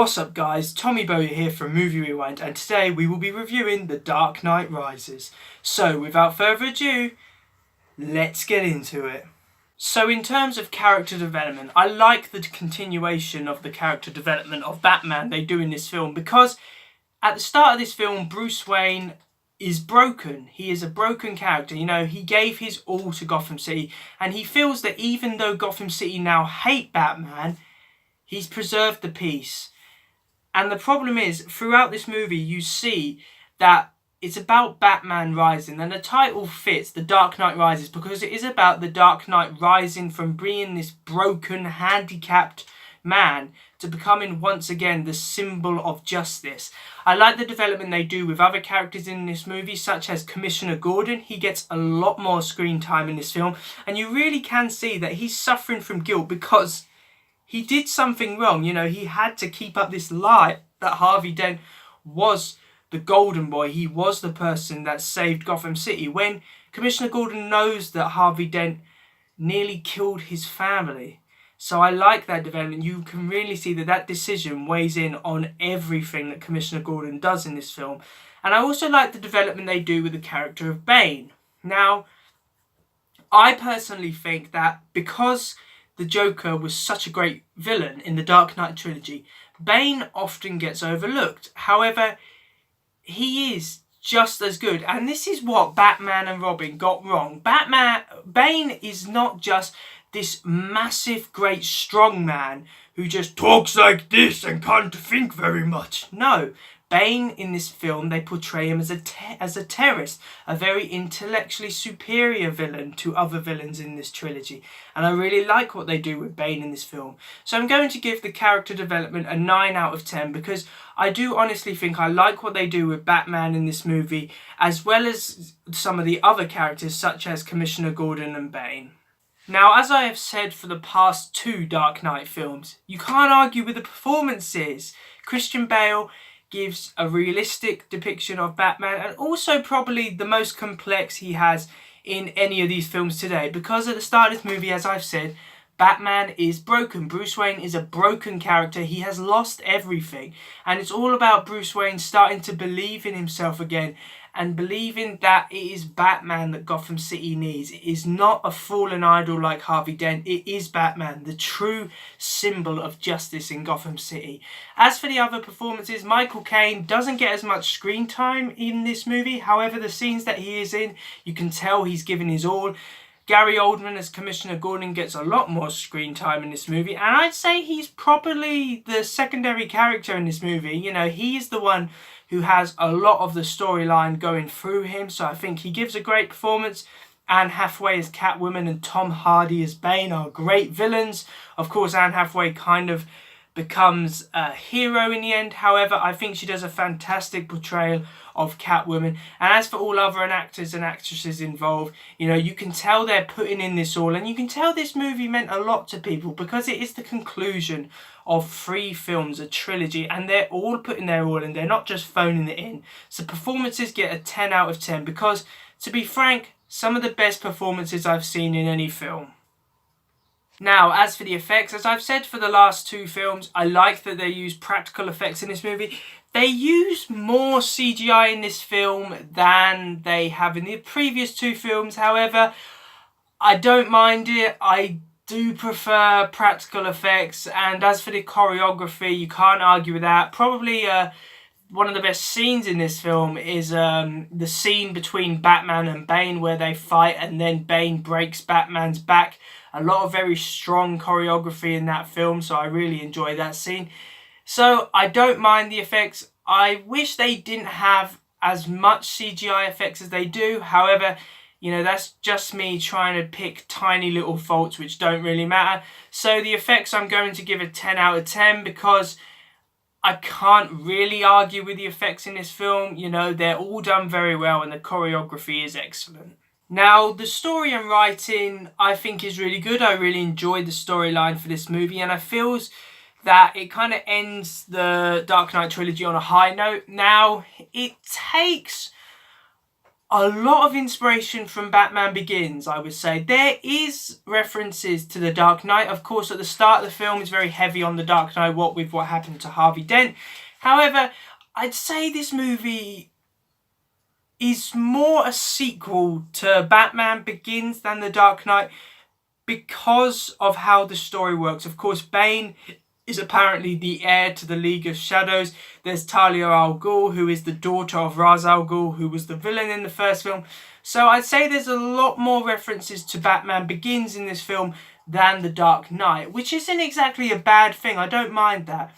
What's up guys, Tommy Bowyer here from Movie Rewind, and today we will be reviewing The Dark Knight Rises. So without further ado, let's get into it. So in terms of character development, I like the continuation of the character development of Batman they do in this film, because at the start of this film, Bruce Wayne is broken. He is a broken character. You know, he gave his all to Gotham City, and he feels that even though Gotham City now hate Batman, he's preserved the peace. And the problem is, throughout this movie, you see that it's about Batman rising. And the title fits, The Dark Knight Rises, because it is about the Dark Knight rising from being this broken, handicapped man to becoming once again the symbol of justice. I like the development they do with other characters in this movie, such as Commissioner Gordon. He gets a lot more screen time in this film, and you really can see that he's suffering from guilt because he did something wrong. You know, he had to keep up this lie that Harvey Dent was the golden boy. He was the person that saved Gotham City, when Commissioner Gordon knows that Harvey Dent nearly killed his family. So I like that development. You can really see that that decision weighs in on everything that Commissioner Gordon does in this film. And I also like the development they do with the character of Bane. Now, I personally think that because the Joker was such a great villain in the Dark Knight Trilogy, Bane often gets overlooked. However, he is just as good, and this is what Batman and Robin got wrong. Bane is not just this massive, great, strong man who just talks like this and can't think very much. No, Bane in this film, they portray him as a terrorist, a very intellectually superior villain to other villains in this trilogy. And I really like what they do with Bane in this film. So I'm going to give the character development a 9 out of 10, because I do honestly think I like what they do with Batman in this movie, as well as some of the other characters such as Commissioner Gordon and Bane. Now, as I have said for the past 2 Dark Knight films, you can't argue with the performances. Christian Bale gives a realistic depiction of Batman, and also probably the most complex he has in any of these films today, because at the start of this movie, as I've said, Batman is broken. Bruce Wayne is a broken character. He has lost everything, and it's all about Bruce Wayne starting to believe in himself again, and believing that it is Batman that Gotham City needs. It is not a fallen idol like Harvey Dent. It is Batman, the true symbol of justice in Gotham City. As for the other performances, Michael Caine doesn't get as much screen time in this movie. However, the scenes that he is in, you can tell he's given his all. Gary Oldman as Commissioner Gordon gets a lot more screen time in this movie, and I'd say he's probably the secondary character in this movie. You know, he's the one who has a lot of the storyline going through him, so I think he gives a great performance. Anne Hathaway as Catwoman and Tom Hardy as Bane are great villains. Of course, Anne Hathaway kind of becomes a hero in the end. However, I think she does a fantastic portrayal of Catwoman. And as for all other actors and actresses involved, you know, you can tell they're putting in this all, and you can tell this movie meant a lot to people, because it is the conclusion of 3 films, a trilogy, and they're all putting their all in. They're not just phoning it in. So performances get a 10 out of 10, because, to be frank, some of the best performances I've seen in any film. Now, as for the effects, as I've said for the last 2 films, I like that they use practical effects in this movie. They use more CGI in this film than they have in the previous 2 films. However, I don't mind it. I do prefer practical effects. And as for the choreography, you can't argue with that. Probably one of the best scenes in this film is the scene between Batman and Bane, where they fight and then Bane breaks Batman's back. A lot of very strong choreography in that film, so I really enjoy that scene. So I don't mind the effects. I wish they didn't have as much CGI effects as they do. However, you know, that's just me trying to pick tiny little faults which don't really matter. So the effects, I'm going to give a 10 out of 10, because I can't really argue with the effects in this film. You know, they're all done very well, and the choreography is excellent. Now, the story and writing, I think, is really good. I really enjoyed the storyline for this movie, and I feel that it kind of ends the Dark Knight Trilogy on a high note. Now, it takes a lot of inspiration from Batman Begins, I would say. There is references to the Dark Knight. Of course, at the start of the film, it's very heavy on the Dark Knight, what happened to Harvey Dent. However, I'd say this movie is more a sequel to Batman Begins than the Dark Knight because of how the story works. Of course, Bane is apparently the heir to the League of Shadows. There's Talia al Ghul, who is the daughter of Ra's al Ghul, who was the villain in the first film. So I'd say there's a lot more references to Batman Begins in this film than the Dark Knight, which isn't exactly a bad thing. I don't mind that.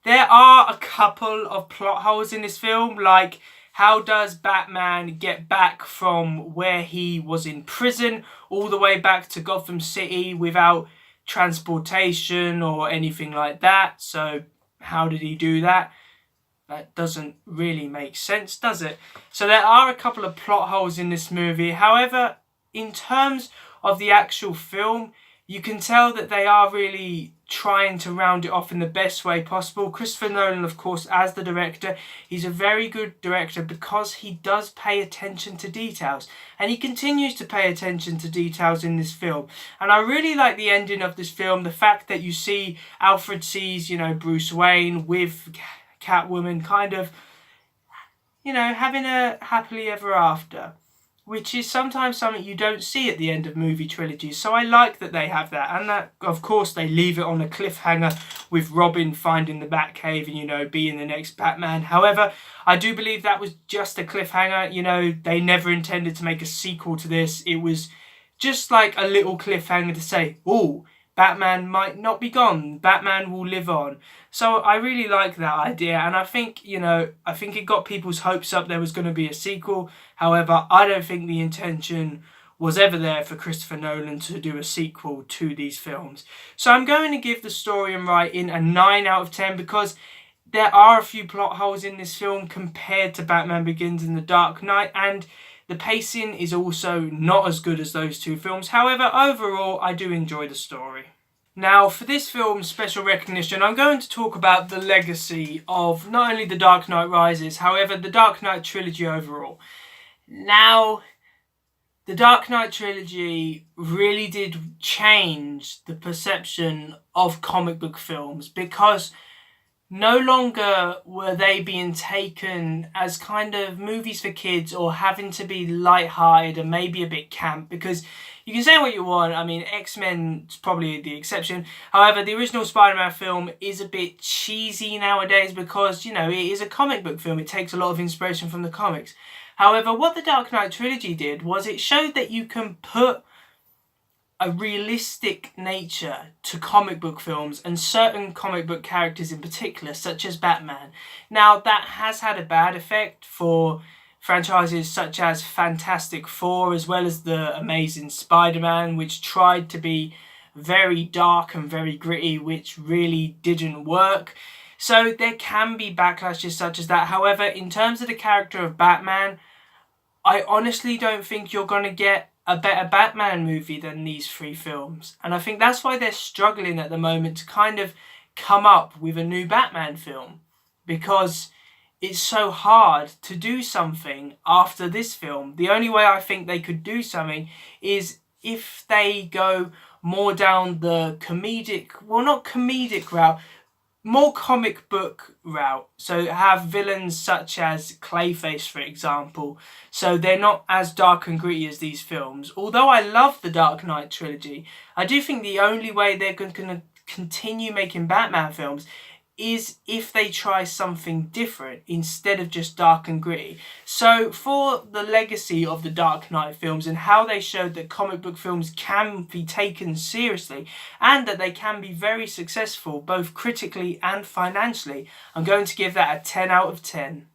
There are a couple of plot holes in this film, like how does Batman get back from where he was in prison all the way back to Gotham City without transportation or anything like that? So how did he do that? That doesn't really make sense, does it? So there are a couple of plot holes in this movie. However, in terms of the actual film, you can tell that they are really trying to round it off in the best way possible. Christopher Nolan, of course, as the director, he's a very good director because he does pay attention to details. And he continues to pay attention to details in this film. And I really like the ending of this film. The fact that you see Alfred sees, Bruce Wayne with Catwoman kind of, having a happily ever after, which is sometimes something you don't see at the end of movie trilogies. So I like that they have that. And that, of course, they leave it on a cliffhanger with Robin finding the Batcave and, being the next Batman. However, I do believe that was just a cliffhanger. They never intended to make a sequel to this. It was just like a little cliffhanger to say, oh, Batman might not be gone. Batman will live on. So I really like that idea. And I think, I think it got people's hopes up there was going to be a sequel. However, I don't think the intention was ever there for Christopher Nolan to do a sequel to these films. So I'm going to give the story and writing a 9 out of 10 because there are a few plot holes in this film compared to Batman Begins and The Dark Knight. And the pacing is also not as good as those two films. However, overall, I do enjoy the story. Now, for this film's special recognition, I'm going to talk about the legacy of not only The Dark Knight Rises, however, the Dark Knight Trilogy overall. Now, the Dark Knight Trilogy really did change the perception of comic book films because no longer were they being taken as kind of movies for kids or having to be light-hearted and maybe a bit camp, because you can say what you want. I mean, X-Men is probably the exception. However, the original Spider-Man film is a bit cheesy nowadays because, it is a comic book film. It takes a lot of inspiration from the comics. However, what the Dark Knight Trilogy did was it showed that you can put a realistic nature to comic book films and certain comic book characters in particular, such as Batman. Now, that has had a bad effect for franchises such as Fantastic Four, as well as the Amazing Spider-Man, which tried to be very dark and very gritty, which really didn't work. So there can be backlashes such as that. However, in terms of the character of Batman, I honestly don't think you're going to get a better Batman movie than these three films. And I think that's why they're struggling at the moment to kind of come up with a new Batman film, because it's so hard to do something after this film. The only way I think they could do something is if they go more down the not comedic route, more comic book route. So have villains such as Clayface, for example. So they're not as dark and gritty as these films. Although I love the Dark Knight Trilogy, I do think the only way they're going to continue making Batman films is if they try something different instead of just dark and gritty. So for the legacy of the Dark Knight films and how they showed that comic book films can be taken seriously and that they can be very successful both critically and financially, I'm going to give that a 10 out of 10.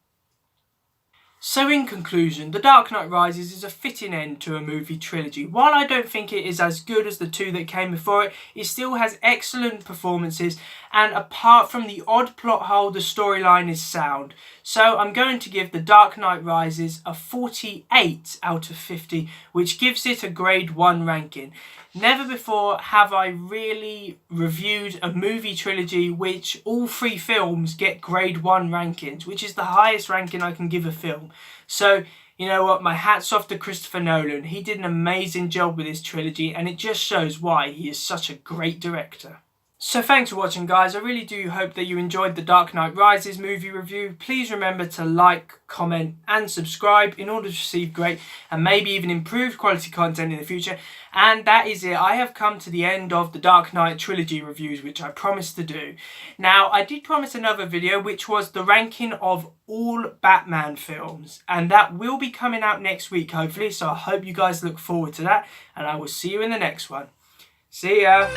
So in conclusion, The Dark Knight Rises is a fitting end to a movie trilogy. While I don't think it is as good as the two that came before it, it still has excellent performances, and apart from the odd plot hole, the storyline is sound. So I'm going to give The Dark Knight Rises a 48 out of 50, which gives it a grade 1 ranking. Never before have I really reviewed a movie trilogy which all three films get grade 1 rankings, which is the highest ranking I can give a film. So You know what, my hat's off to Christopher Nolan. He did an amazing job with this trilogy, and it just shows why he is such a great director. So thanks for watching, guys. I really do hope that you enjoyed the Dark Knight Rises movie review. Please remember to like, comment and subscribe in order to receive great and maybe even improved quality content in the future. And that is it. I have come to the end of the Dark Knight Trilogy reviews, which I promised to do. Now, I did promise another video, which was the ranking of all Batman films. And that will be coming out next week, hopefully. So I hope you guys look forward to that. And I will see you in the next one. See ya!